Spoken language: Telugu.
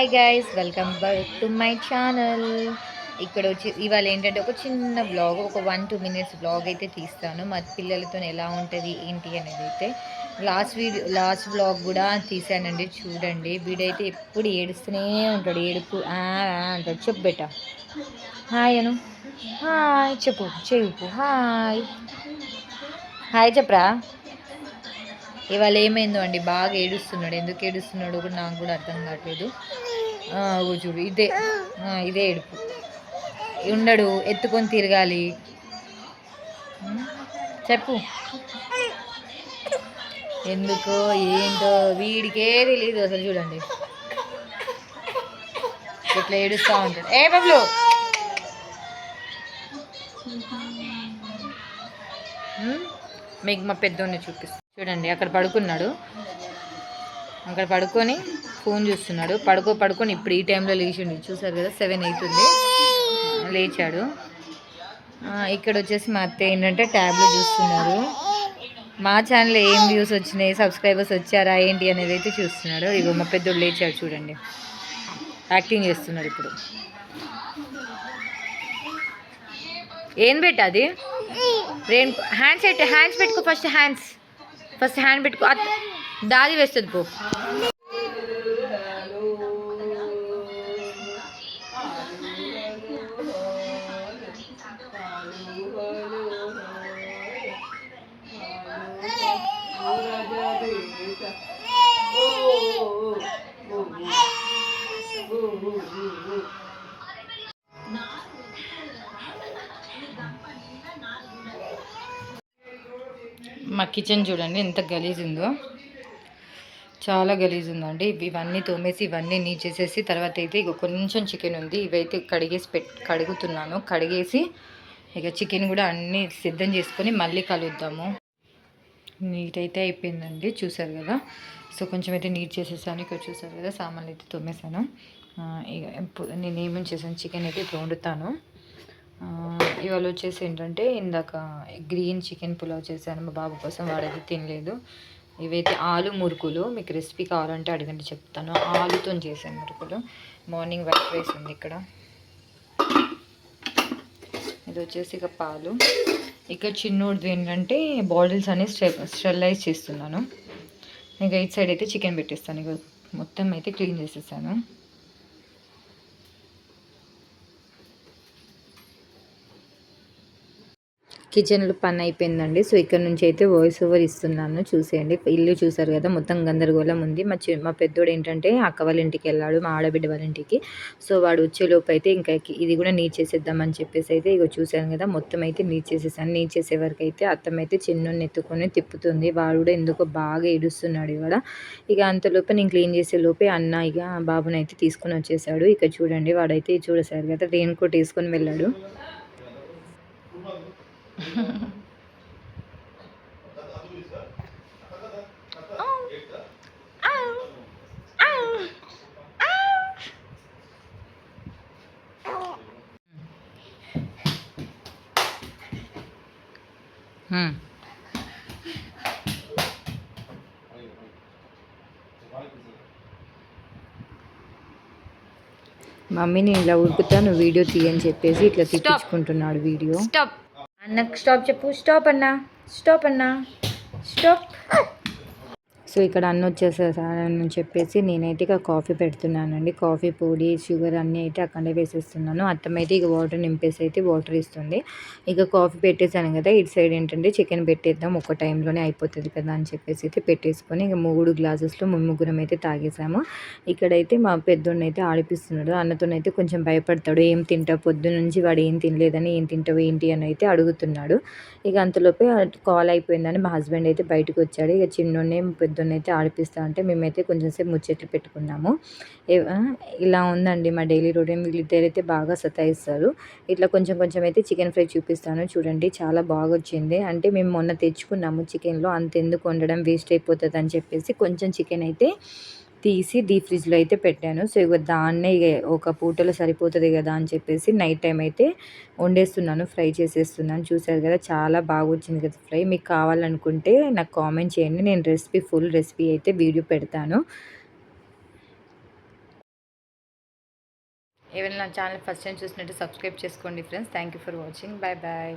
Hi guys, welcome back to my channel. ఇక్కడ వచ్చి ఇవాళ ఏంటంటే ఒక చిన్న బ్లాగ్, ఒక 1-2 మినిట్స్ బ్లాగ్ అయితే తీస్తాను. మా పిల్లలతో ఎలా ఉంటుంది ఏంటి అనేది అయితే లాస్ట్ బ్లాగ్ కూడా తీసానండి. చూడండి, వీడైతే ఎప్పుడు ఏడుస్తూనే ఉంటాడు. ఏడుపు అంటాడు. చెప్పు బెట, హాయ్ అను, హాయ్ చెప్పు, చెప్పు హాయ్, హాయ్ చెప్పరా. ఇవాళ ఏమైందో అండి, బాగా ఏడుస్తున్నాడు. ఎందుకు ఏడుస్తున్నాడు కూడా నాకు కూడా అర్థం కావట్లేదు. చూడు, ఇదే ఏడుపు. ఉండడు, ఎత్తుకొని తిరగాలి. చెప్పు ఎందుకో ఏంటో వీడికే తెలియదు అసలు. చూడండి ఇట్లా ఏడుస్తూ ఉంటాడు. ఏ బబ్లు, మీకు మా పెద్దోడిని చూపిస్తాను. చూడండి, అక్కడ పడుకున్నాడు. అక్కడ పడుకొని ఫోన్ చూస్తున్నాడు. పడుకొని ఇప్పుడు ఈ టైంలో లేచిండు. చూసారు కదా, 7 అవుతుంది, లేచాడు. ఇక్కడ వచ్చేసి మా అత్త ఏంటంటే ట్యాబ్లో చూస్తున్నారు. మా ఛానల్ ఏం వ్యూస్ వచ్చినాయి, సబ్స్క్రైబర్స్ వచ్చారా ఏంటి అనేది అయితే చూస్తున్నాడు. ఇగో మా పెద్దోడు లేచాడు. చూడండి, యాక్టింగ్ చేస్తున్నాడు ఇప్పుడు. ఏం పెట్టాది హ్యాండ్స్ పెట్టుకో. ఫస్ట్ హ్యాండ్ పెట్టుకో. దాది వేస్తుంది పో. మా కిచెన్ చూడండి ఎంత గలీజ్ ఉందో. చాలా గలీజ్ ఉందండి. ఇవన్నీ తోమేసి ఇవన్నీ నీట్ చేసేసి తర్వాత అయితే ఇక కొంచెం చికెన్ ఉంది. ఇవైతే కడుగుతున్నాను. కడిగేసి ఇక చికెన్ కూడా అన్నీ సిద్ధం చేసుకొని మళ్ళీ కలుద్దాము. నీట్ అయితే అయిపోయిందండి, చూసారు కదా. సో కొంచెం అయితే నీట్ చేసేసాను. ఇక్కడ చూసారు కదా, సామాన్లు అయితే తోమేసాను. ఇక నేను ఏమేమి చేశాను, చికెన్ అయితే ఇప్పుడు వండుతాను. ఇవాళ వచ్చేసి ఏంటంటే ఇందాక గ్రీన్ చికెన్ పులావ్ చేశాను మా బాబు కోసం. వాడైతే తినలేదు. ఇవైతే ఆలు మురుకులు. మీకు రెసిపీ కావాలంటే అడగండి, చెప్తాను. ఆలుతో చేశాను మురుకులు. మార్నింగ్ వైట్ రైస్ ఉంది ఇక్కడ. ఇది వచ్చేసి ఇక పాలు. ఇక చిన్నోడిది ఏంటంటే బాటిల్స్ అనేవి స్టెరిలైజ్ చేస్తున్నాను. ఇక ఇటు సైడ్ అయితే చికెన్ పెట్టేస్తాను. ఇక మొత్తం అయితే క్లీన్ చేసేసాను. కిచెన్లో పని అయిపోయిందండి. సో ఇక్కడ నుంచి అయితే వాయిస్ ఓవర్ ఇస్తున్నాను, చూసేయండి. ఇల్లు చూసారు కదా, మొత్తం గందరగోళం ఉంది. మా పెద్దోడు ఏంటంటే అక్క వాళ్ళ ఇంటికి వెళ్ళాడు, మా ఆడబిడ్డ వాళ్ళ ఇంటికి. సో వాడు వచ్చేలోపు అయితే ఇంకా ఇది కూడా నీట్ చేసేద్దామని చెప్పేసి అయితే ఇక చూసాను కదా, మొత్తం అయితే నీట్ చేసేసాను. నీట్ చేసే వరకు అయితే అత్తమైతే చిన్నోడిని ఎత్తుకొని తిప్పుతుంది. వాడు కూడా ఎందుకో బాగా ఏడుస్తున్నాడు ఇవాళ. ఇక అంతలోపే నేను క్లీన్ చేసే లోపే అన్న ఇక బాబుని అయితే తీసుకొని వచ్చేసాడు. ఇక చూడండి, వాడైతే చూడసారు కదా, రెయిన్ కోట్ వేసుకొని వెళ్ళాడు. మమ్మీని ఇలా ఉరుకుతాను వీడియో తీయని చెప్పేసి ఇట్లా తీపించుకుంటున్నాడు వీడియో. స్టాప్ అన్నకు స్టాప్ చెప్పు. స్టాప్ అన్నా, స్టాప్ అన్నా, స్టాప్. సో ఇక్కడ అన్న వచ్చేసేసారని చెప్పేసి నేనైతే ఇక కాఫీ పెడుతున్నానండి. కాఫీ పొడి, షుగర్ అన్నీ అయితే అక్కడే వేసేస్తున్నాను. అత్తమైతే ఇక వాటర్ నింపేసి అయితే వాటర్ ఇస్తుంది. ఇక కాఫీ పెట్టేశాను కదా, ఇటు సైడ్ ఏంటంటే చికెన్ పెట్టేద్దాం, ఒక టైంలోనే అయిపోతుంది కదా అని చెప్పేసి అయితే పెట్టేసుకొని ఇక 3 గ్లాసెస్లో ముగ్గురం అయితే తాగేసాము. ఇక్కడైతే మా పెద్దోడిని అయితే ఆడిపిస్తున్నాడు. అన్నతోనైతే కొంచెం భయపడతాడు. ఏం తింటావు, పొద్దున్న నుంచి వాడు ఏం తినలేదని, ఏం తింటావు ఏంటి అని అయితే అడుగుతున్నాడు. ఇక అంతలోపే కాల్ అయిపోయిందని మా హస్బెండ్ అయితే బయటకు వచ్చాడు. ఇక చిన్నోడిని పెద్దోడిని అయితే ఆడిపిస్తా అంటే మేమైతే కొంచెం సేపు ముచ్చట్లు పెట్టుకున్నాము. ఇలా ఉందండి మా డైలీ రొటీన్. వీళ్ళిద్దరైతే బాగా సతాయిస్తారు. ఇట్లా కొంచెం కొంచెం అయితే చికెన్ ఫ్రై చూపిస్తాను. చూడండి, చాలా బాగా వచ్చింది. అంటే మేము మొన్న తెచ్చుకున్నాము చికెన్లో, అంతెందుకు వండడం, వేస్ట్ అయిపోతుంది అని చెప్పేసి కొంచెం చికెన్ అయితే తీసి డీప్ ఫ్రిడ్జ్లో అయితే పెట్టాను. సో ఇక దాన్నే ఒక పూటలో సరిపోతుంది కదా అని చెప్పేసి నైట్ టైం అయితే వండేస్తున్నాను, ఫ్రై చేసేస్తున్నాను. చూసారు కదా, చాలా బాగా వచ్చింది కదా ఫ్రై. మీకు కావాలనుకుంటే నాకు కామెంట్ చేయండి, నేను ఫుల్ రెసిపీ అయితే వీడియో పెడతాను. ఏమైనా నా ఛానల్ ఫస్ట్ టైం చూసినట్టు సబ్స్క్రైబ్ చేసుకోండి friends. Thank you for watching. Bye bye.